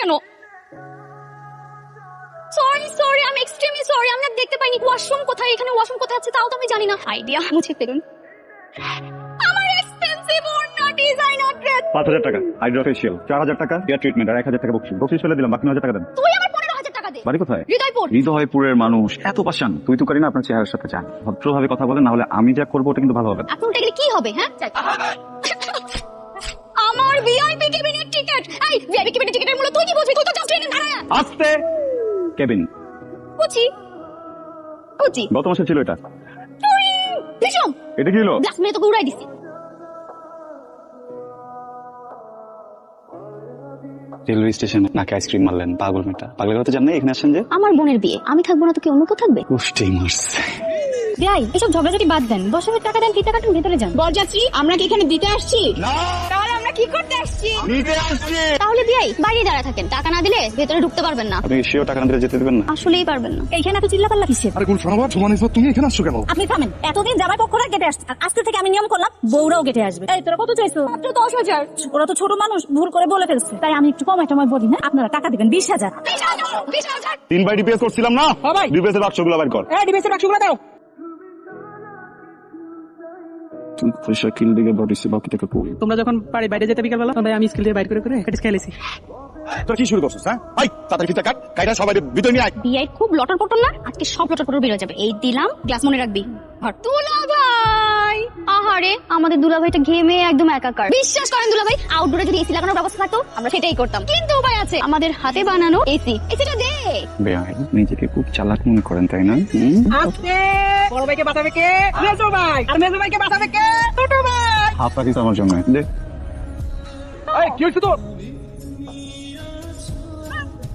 কেন? সরি আমি extremely sorry, আমি দেখতে পাইনি ওয়াশরুম কোথায়, এখানে ওয়াশরুম কোথায় আছে তাও তো আমি জানি না। আইডিয়া মুছে ফেলুন। আমার এক্সপেন্সিভ ওড়না ডিজাইনার ড্রেস 5,000 টাকা, হাইড্রা ফেশিয়াল 4,000 টাকা, হেয়ার ট্রিটমেন্ট আর 1,000 টাকা বকশিশ ফেলে দিলাম, বাকি 9,000 টাকা দেন। তুই আমার 15,000 টাকা দে। বাড়ি কোথায়? হৃদয়পুর। হৃদয়পুরের মানুষ এত পাশান, তুই তো করি না আপনার চেহারার সাথে চান। ভদ্রভাবে কথা বলেন, না হলে আমি যা করবো ওটা কিন্তু ভালো হবে। এখন উঠে গেলে কি হবে? হ্যাঁ আমার ভিআইপি কেবিনের টিকিট। এই ভিআইপি কেবিনের টিকিটের মূল্য তুই কি বুঝবি? তুই তো জাস্ট ট্রেনে দাঁড়ায়। আস্তে কেবিন কুচি কুচি গত মাসে ছিল এটা। ভীষণ এটা কি হলো? গ্লাস মেরে তোকে উড়াই দিছি। রেলওয়ে স্টেশনে নাকে আইসক্রিম মারলেন, পাগল মেটা। পাগলের কথা জানেন এখানে আসেন যে? আমার বোনের বিয়ে, আমি থাকবো না তো কি অন্য কেউ থাকবে? কুষ্টেই মারছে। ভাই এসব ঝগড়াঝাটি বাদ দেন, 10,000 টাকা দেন, ফিতা কাটুন, ভেতরে যান। বরযাত্রী আমরা কি এখানে দিতে আসছি? তাহলে আমরা কি করতে আসছি? নিতে আসছি। তাহলে ভাই বাইরে দাঁড়া থাকেন, টাকা না দিলে ভেতরে ঢুকতে পারবেন না। আপনি সেও টাকা না দিলে যেতে দেবেন না? আসলেই পারবেন না। এইখানে এত চিল্লাপাল্লা কিসের? আরে কোন শোনাবার সমান ইজ্জত, তুমি এখানে আসছো কেন? আপনি থামেন। এতদিন জামাই পক্ষরা গেটে আসছে, আর আজকে থেকে আমি নিয়ম করলাম বউরাও গেটে আসবে। এই তোরা কত চাইছো? মাত্র 10,000। ওরা তো ছোট মানুষ, ভুল করে বলে ফেলছে, তাই আমি একটু কমাই টমাই বলি না। আপনারা টাকা দিবেন 20,000। 20,000 3 বাই ডিপিএস করছিলাম না? ভাই। ডিপিএস এর বাক্সগুলো বের কর। এই ডিবেসের বাক্সগুলো দাও। তুমি পয়সা কিল দিকে বডিসি বাকি টাকা কই? তোমরা যখন বাড়ি বাইরে যেতে বিকাল বেলা, তখন আমি স্কুল দিয়ে বাইরে করে এটা খেলেছি। তোরা কি শুরু করছিস? হ্যাঁ ভাই তাড়াতাড়ি ফিতা কাট, কাইটা সবাই ভিতরে নিয়ে আয়। বিয়াই খুব লটর পটর না, আজকে সব লটর পটর বেরো যাবে। এই দিলাম, গ্লাস মনে রাখবি। দুলা ভাই, আহারে আমাদের দুলা ভাইটা ঘেমে একদম একাকার। বিশ্বাস করেন দুলা ভাই, আউটডোরে যদি এসি লাগানোর ব্যবস্থা থাকতো আমরা সেটাই করতাম, কিন্তু উপায় আছে, আমাদের হাতে বানানো এসি। এসিটা দে। বেআইন নিজেকে খুব চালাক মনে করেন তাই না? আজকে বড় ভাইকে বাঁচাবে কে? মেজো ভাই। আর মেজো ভাইকে বাঁচাবে কে? ছোট ভাই। হাফ রাখিস আমার জন্য দে। এই কি হইছে তো?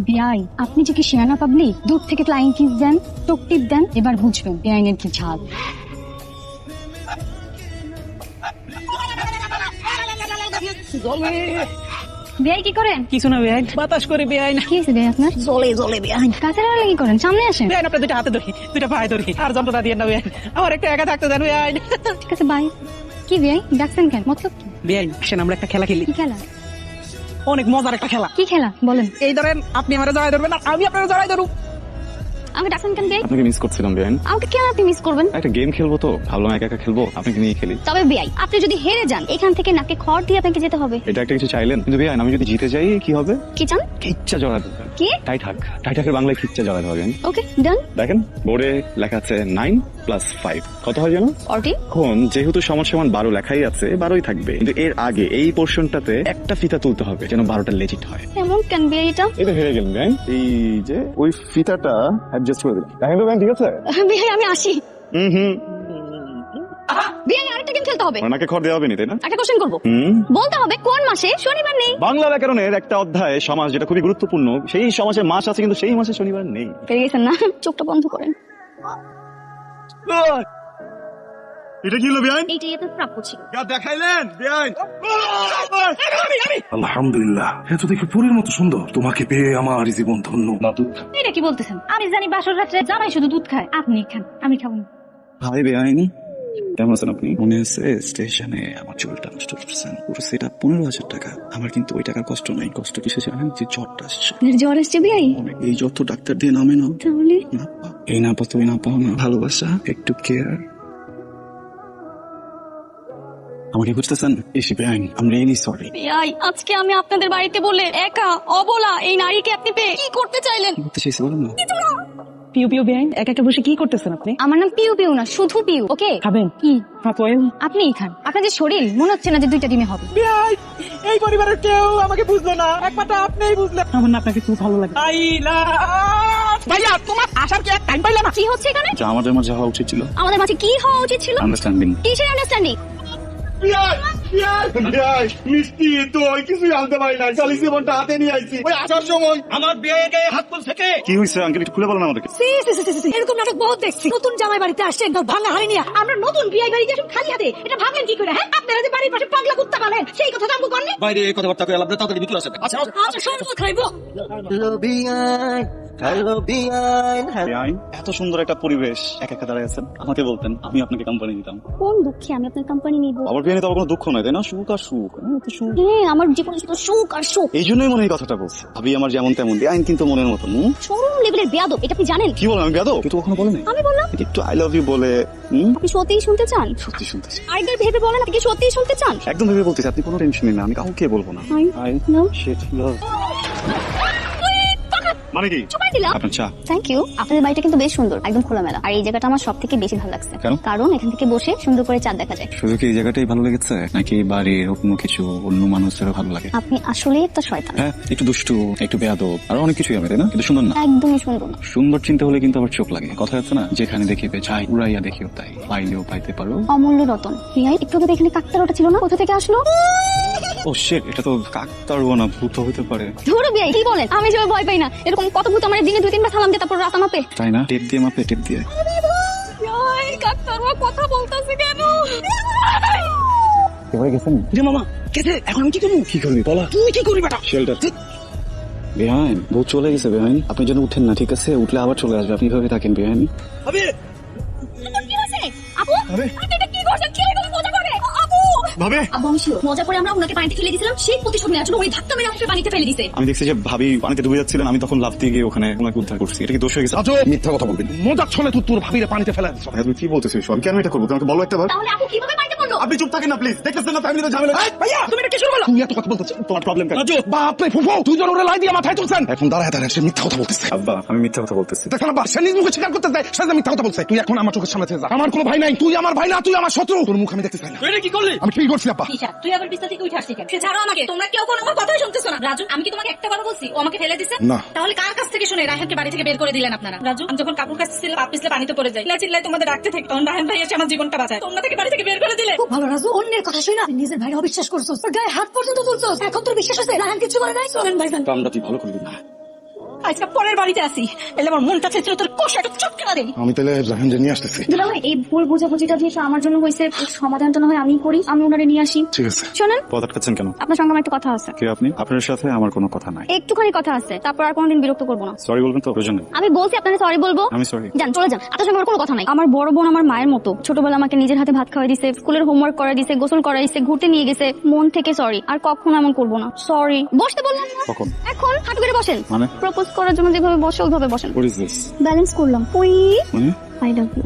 বিয়াই আপনি যে কি শেয়ানা পাবলিক, দূর থেকে ফ্লাইং কিস দেন, টোক টিপ দেন, এবার বুঝবেন বিয়াইনের কি ঝাল। বিয়াই কি করেন? কিছু না বেআইন, বাতাস করে বেআইন। কি হয়েছে বিয়াই আপনার? জলে জলে বেআইন। কাছে লাগলে কি করেন? সামনে আসেন। বেআইন আপনার দুইটা হাতে ধরি, দুইটা পায়ে ধরি, আর যন্ত্রণা দিয়ে না বেআইন। আমার একটা একা থাকতে দেন বেআইন। ঠিক আছে বাই। কি বিয়াই ডাকছেন কেন? মতলব কি? বেআইন আসেন আমরা একটা খেলা খেলি, কি খেলা? অনেক মজার একটা খেলা। কি খেলা বলেন? এই ধরেন আপনি আমার জড়াই ধরবেন, আর আমি আপনার জড়াই ধরব। আমাকে ডাকছেন কেন বিয়াই? আপনাকে মিস করছিলাম বেআইন। আমাকে কেন আপনি মিস করবেন? একটা গেম খেলবো তো ভাবলাম একা একা খেলবো, আপনাকে নিয়ে খেলি। তবে বিয়াই আপনি যদি হেরে যান, এখান থেকে নাকে খড় দিয়ে আপনাকে যেতে হবে। এটা একটা কিছু চাইলেন, কিন্তু বেআইন আমি যদি জিতে যাই কি হবে? কি চান? খিচ্চা জড়া দেবেন। কি? টাইটাকের বাংলায় খিচ্চা জড়া দেবেন। ওকে ডান। দেখেন বোর্ডে লেখা আছে 9 + 5 কত হয় জানো? 40। এখন যেহেতু সমান সমান 12 লেখাই আছে, 12ই থাকবে, কিন্তু এর আগে এই পোর্শনটাতে একটা ফিতা তুলতে হবে যেন 12টা লেজিট হয়। এমন কেন বিয়াই এটা? এটা হেরে গেলেন ব্যাংক। এই যে ওই ফিতাটা অ্যাডজাস্ট করে দিলাম, দেখেন তো ব্যাংক ঠিক আছে? বিয়াই আমি আসি। হুম বিয়াই আরেকটা গেম খেলতে হবে। ওনাকে খড় দেওয়া হবে নি তাই না? একটা কোশ্চেন করব, বলতে হবে কোন মাসে শনিবার নেই। বাংলা ব্যাকরণের একটা অধ্যায় সমাজ, যেটা খুবই গুরুত্বপূর্ণ, সেই সমাজের মাস আছে কিন্তু সেই মাসে শনিবার নেই। পেরে গেছেন না? চোখটা বন্ধ করেন। এটা কি হলো বেআইন? এইটাই এত প্রাপ্য ছিল। দেখাইলেন বেআইন। আলহামদুলিল্লাহ, এত দেখে পরীর মতো সুন্দর, তোমাকে পেয়ে আমার জীবন ধন্য। এটা কি বলতেছেন? আমি জানি বাসর রাত্রে জামাই শুধু দুধ খায়, আপনি খান, আমি খাবো না। ভাই বেআইন কেমন আছেন আপনি? মনে আছে স্টেশনে আমার চুলটা নষ্ট করছেন, পুরো সেটা 15,000 টাকা। আমার কিন্তু ওই টাকার কষ্ট নাই, কষ্ট কিসে জানেন? যে জ্বরটা আসছে। জ্বর আসছে বিয়াই? এই যত ডাক্তার দিয়ে নামে না, তাহলে এই না পাতো না পাও না, ভালোবাসা একটু কেয়ার। আমাকে বুঝতেছেন? এসে বেআইন আমরা এই সরি। বিয়াই আজকে আমি আপনাদের বাড়িতে বলে একা অবলা এই নারীকে আপনি পেয়ে কি করতে চাইলেন? করতে চাইছি বলেন না। পিউ পিউ বেআইন একা একা বসে কি করতেছেন আপনি? আমার নাম পিউ পিউ না, শুধু পিউ। ওকে খাবেন? কি? হ্যাঁ তো এই আপনিই খান। আপনার যে শরীর মনে হচ্ছে না যে 2টা ডিমে হবে। বেআইন এই পরিবারের কেউ আমাকে বুঝলো না, একমাত্র আপনিই বুঝলেন। আমার না আপনাকে খুব ভালো লাগে। ভাইয়া তোমার আসার কি এক টাইম পাইলা না? কি হচ্ছে এখানে? যা আমাদের মাঝে হওয়া উচিত ছিল, আমাদের মাঝে কি হওয়া উচিত ছিল? আন্ডারস্ট্যান্ডিং। কিসের আন্ডারস্ট্যান্ডিং? মিষ্টি দই কিছুই আনতে পারি না, খালি জীবনটা হাতে নিয়ে আইছি। ওই আসার সময় আমার বিয়ে গায়ে হাত তুল থেকে। কি হয়েছে আঙ্কেল একটু খুলে বলেন আমাদেরকে। এরকম নাটক বহুত দেখছি। নতুন জামাই বাড়িতে আসছে একদম ভাঙা হাড়ি নিয়ে, আমরা নতুন বিয়ে বাড়িতে আসুন খালি হাতে, এটা ভাঙেন কি করে? হ্যাঁ আপনারা যে বাড়ির পাশে পাগলা কুত্তা পালেন, সেই কথা জানবো করেন? বাইরে এই কথাবার্তা কই আলাদা তাড়াতাড়ি ভিতরে আসেন। আচ্ছা আচ্ছা সব খাইবো। বেআইন এত সুন্দর একটা পরিবেশ, একা একা দাঁড়ায় আছেন, আমাকে বলতেন আমি আপনাকে কোম্পানি দিতাম। কোন দুঃখে আমি আপনার কোম্পানি নিব? আবার বিয়ে নিতে আমার কোনো দুঃখ নাই। হয় তাই না? সুখ আর সুখ, সুখ। হ্যাঁ, আমার জীবনে শুধু সুখ আর সুখ। এই জন্যই মনে এই কথাটা বলছি। ভাবি আমার যেমন তেমন, আইন কিন্তু মনের মতো। চরম লেভেলের বেয়াদব, এটা আপনি জানেন? কি বলেন? আমি বেয়াদব? কিন্তু কখনো বলে নাই। আমি বললাম একটু আই লাভ ইউ বলে। আপনি সত্যিই শুনতে চান? সত্যি শুনতেছি। আরেকবার ভেবে বলেন, আপনি কি সত্যিই শুনতে চান? একদম ভেবে বলতেছি, আপনি কোনো টেনশন নেই না, আমি কাউকে বলবো না। I know. Shit, love. মানে কি? চুপাই দিলাম। আপনার চা। Thank you. আপনাদের বাড়িটা কিন্তু বেশ সুন্দর, একদম খোলামেলা। আর এই জায়গাটা আমার সব থেকে বেশি ভালো লাগছে। কেন? কারণ এখান থেকে বসে সুন্দর করে চাঁদ দেখা যায়। শুধু কি এই জায়গাটাই ভালো লেগেছে, নাকি বাড়ির অন্য কিছু, অন্য মানুষেরও ভালো লাগে? আপনি আসলেই একটা শয়তান। হ্যাঁ, একটু দুষ্টু, একটু বেয়াদব, আরো অনেক কিছুই হবে তাই না? কিন্তু সুন্দর না। একদমই সুন্দর না। সুন্দর চিন্তা হলে কিন্তু আবার চোখ লাগে। কথা আছে না, যেখানে দেখিবে চাই, উড়াইয়া দেখিও তাই, পাইলেও পাইতে পারো। অমূল্য রতন। প্রিয়াই, একটু আগে এখানে কাকতারটা ছিল না, কোথা থেকে আসলো? ও শিট, এটা তো কাকতাড়ুয়া না, ভূত হতে পারে। ধরো বিয়াই, কি বলেন? আমি সবাই ভয় পাই না। এরকম কত ভূত আমার দিনে 2-3 বার সালাম দিয়ে তারপর রাতা মাপে। তাই না? টেপ দিয়ে মাপে, টেপ দিয়ে। বিয়াই, কাকতারুয়া কথা বলতাছে কেন? হয়ে গেছেন? যে মামা কেসে এখন আমি কি করবো? কি করবি বলা? তুই কি করবি বেটা? শেল্টার। বেহাইন, ভূত চলে গেছে বেহাইন। আপনি যেন উঠেন না, ঠিক আছে? উঠলে আবার চলে আসবে। আপনি এভাবে থাকেন বেহাইন। আবে কি হয়েছে? আপু, আরে। আপনি এটা কি করছেন? কে এরকম মজা করে? আপু! ভাবে, আব্বু, আমি sure, মজা করে আমরা ওনাকে পানিতে ফেলে দিয়েছিলাম, সেই প্রতিশোধ নেওয়ার জন্য উনি ধাক্কা মেরে আমাকে পানিতে ফেলে দিয়েছে। আমি দেখছি যে ভাবি পানিতে ডুবে যাচ্ছিলেন, আমি তখন লাফ দিয়ে গিয়ে ওখানে ওনাকে উদ্ধার করছি। এটা কি দোষ হয়ে গেছে? রাজু, মিথ্যা কথা বলবেন। মজার ছলে তুই তোর ভাবিরে পানিতে ফেলা দিছ। ভাই, তুমি কি বলতেছিস? আমি কেন এটা করবো? তোমাকে বলো একটা বার। তাহলে আপু কিভাবে পানিতে পড়লো? আপনি চুপ থাকেন না প্লিজ। দেখতেছেন না ফ্যামিলিতে ঝামেলা। ভাইয়া তুমি এটা কি শুরু করলা? তুই এত কথা বলতেছিস? তোমার প্রবলেম কেন? রাজু বাপ রে ফুফু, তুই জন ওরে লাই দিয়ে মাথায় তুলছেন। এখন দাঁড়ায় দাঁড়ায় সে মিথ্যা কথা বলতেছে। আব্বা, আমি মিথ্যা কথা বলতেছি। দেখো না, সে নিজ মুখে স্বীকার করতে দেয় সে যে মিথ্যা কথা বলছে। তুই এখন আমার চোখের সামনে থেকে যা। আমার কোনো ভাই নাই, তুই আমার ভাই না, তুই আমার শত্রু। তোর মুখ আমি দেখতে চাই না। তুই এটা কি করলি? আমি কি করছি আপা? ঈশা, তুই আবার বিছনা থেকে উঠে আসলি কেন? সে ছাড়ো আমাকে, তোমরা কেউ কোনো আমার কথাই শুনতেছো না। রাজু, আমি কি তোমাকে একটা কথা বলছি? ও আমাকে ফেলে দিছে? না। তাহলে কার কাছ থেকে শুনে রায়হানকে বাড়ি থেকে বের করে দিলেন আপনারা? রাজু, আমি যখন কাকুর কাছে ছিলাম, পিছলে পানিতে পড়ে যাই, চিল্লাই তোমাদের ডাকতে থাকি, তখন রায়হান ভাই এসে আমার জীবনটা বাঁচায়। তোমরা থেকে বাড়ি থেকে বের করে দিলে। খুব ভালো রাজু, অন্যের কথা শুনে তুই নিজের ভাইয়ের অবিশ্বাস করছিস, তোর গায়ে হাত পর্যন্ত তুলছিস। এখন তোর বিশ্বাস হচ্ছে রাহান কিছু করে নাই? চলেন ভাইজান। কামটা তুই ভালো করবি না। আজকে পরের বাড়িতে আসি, এলে আমার মনটা চেয়েছিল তোর কষাটা চটকা দেই। আমি তাহলে রাহানকে নিয়ে আসতেছি। দুলাভাই, এই ভুল বোঝাবুঝিটা যেহেতু আমার জন্য হয়েছে, এর সমাধানটা না হয় আমি করি, আমি ওনারে নিয়ে আসি। ঠিক আছে। শোনেন, পথ আটকাচ্ছেন কেন? আপনার সঙ্গে আমার একটা কথা আছে। কে আপনি? আপনার সাথে আমার কোনো কথা নাই। একটুখানি কথা আছে, তারপর আর কোনোদিন বিরক্ত করবো না। সরি বলবেন তো? প্রয়োজন নেই। আমি বলছি আপনাকে সরি বলবো। আমি সরি। যান, চলে যান, আপনার সঙ্গে আমার কোনো কথা নাই। আমার বড় বোন আমার মায়ের মতো, ছোটবেলা আমাকে নিজের হাতে ভাত খাওয়াই দিছে, স্কুলের হোমওয়ার্ক করাই দিছে, গোসল করাই দিছে, ঘুরতে নিয়ে গেছে। মন থেকে সরি, আর কখনো এমন করবো না। সরি। বসতে বললাম না? কখন? এখন হাঁটু করে বসেন। মানে? প্রপোজ করার জন্য যেভাবে বসে ওইভাবে বসেন। What is this? ব্যালেন্স করলাম। ওই মানে? I love you.